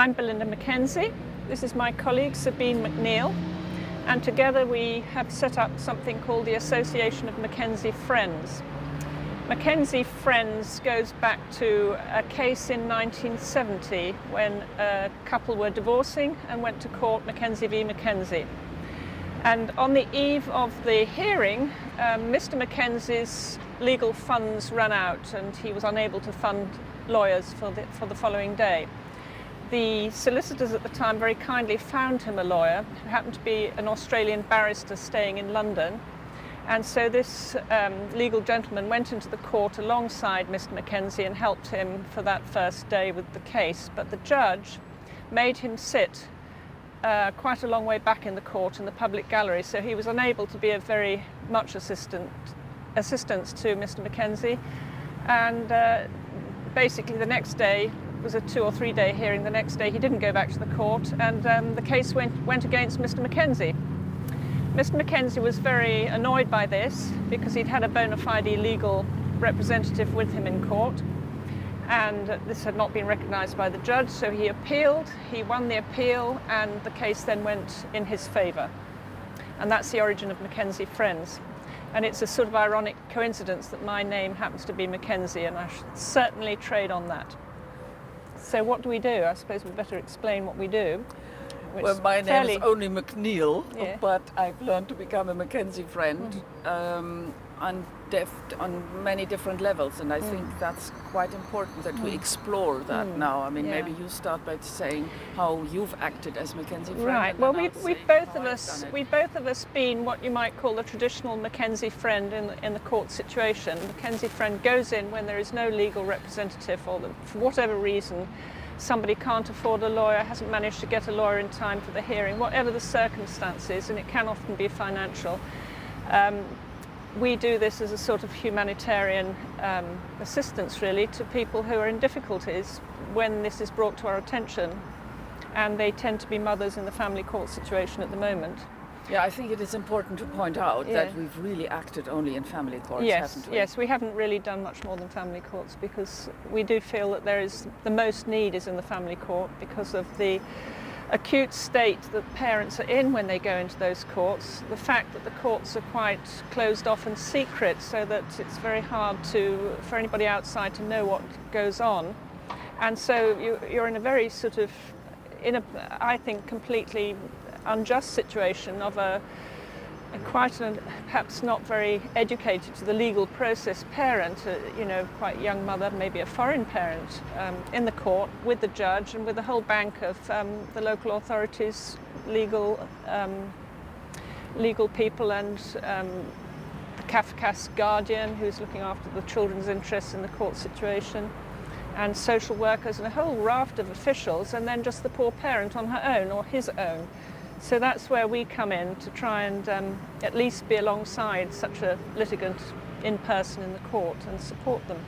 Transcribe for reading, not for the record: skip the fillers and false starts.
I'm Belinda Mackenzie. This is my colleague Sabine McNeil, and together we have set up something called the Association of Mackenzie Friends. Mackenzie Friends goes back to a case in 1970 when a couple were divorcing and went to court, Mackenzie v. Mackenzie. And on the eve of the hearing, Mr. Mackenzie's legal funds ran out and he was unable to fund lawyers for the following day. The solicitors at the time very kindly found him a lawyer who happened to be an Australian barrister staying in London. And so this legal gentleman went into the court alongside Mr. Mackenzie and helped him for that first day with the case. But the judge made him sit quite a long way back in the court in the public gallery, so he was unable to be of very much assistance to Mr. Mackenzie. And basically the next day was a 2 or 3 day hearing. The next day he didn't go back to the court, and the case went against Mr. Mackenzie. Mr. Mackenzie was very annoyed by this because he'd had a bona fide legal representative with him in court, and this had not been recognised by the judge, so he appealed. He won the appeal, and the case then went in his favour. And that's the origin of Mackenzie Friends. And it's a sort of ironic coincidence that my name happens to be Mackenzie, and I should certainly trade on that. So what do we do? I suppose we'd better explain what we do. Well, my name is only McNeil, yeah. But I've learned to become a Mackenzie friend on many different levels, and I think that's quite important that we explore that now. I mean, Yeah. maybe you start by saying how you've acted as Mackenzie friend. Right. And Well, then we've both of us been what you might call a traditional Mackenzie friend in the court situation. Mackenzie friend goes in when there is no legal representative, or for whatever reason somebody can't afford a lawyer, hasn't managed to get a lawyer in time for the hearing, whatever the circumstances, and it can often be financial. We do this as a sort of humanitarian assistance, really, to people who are in difficulties when this is brought to our attention, and they tend to be mothers in the family court situation at the moment. Yeah, I think it is important to point out Yeah. that we've really acted only in family courts, haven't we? Yes, we haven't really done much more than family courts, because we do feel that the most need is in the family court because of the acute state that parents are in when they go into those courts, the fact that the courts are quite closed off and secret, so that it's very hard for anybody outside to know what goes on. And so you're in a very sort of, I think, completely unjust situation of perhaps not very educated to the legal process parent, quite young mother, maybe a foreign parent, in the court with the judge and with the whole bank of the local authorities, legal people, and the Kafkas guardian who's looking after the children's interests in the court situation, and social workers and a whole raft of officials, and then just the poor parent on her own or his own. So that's where we come in to try and at least be alongside such a litigant in person in the court and support them.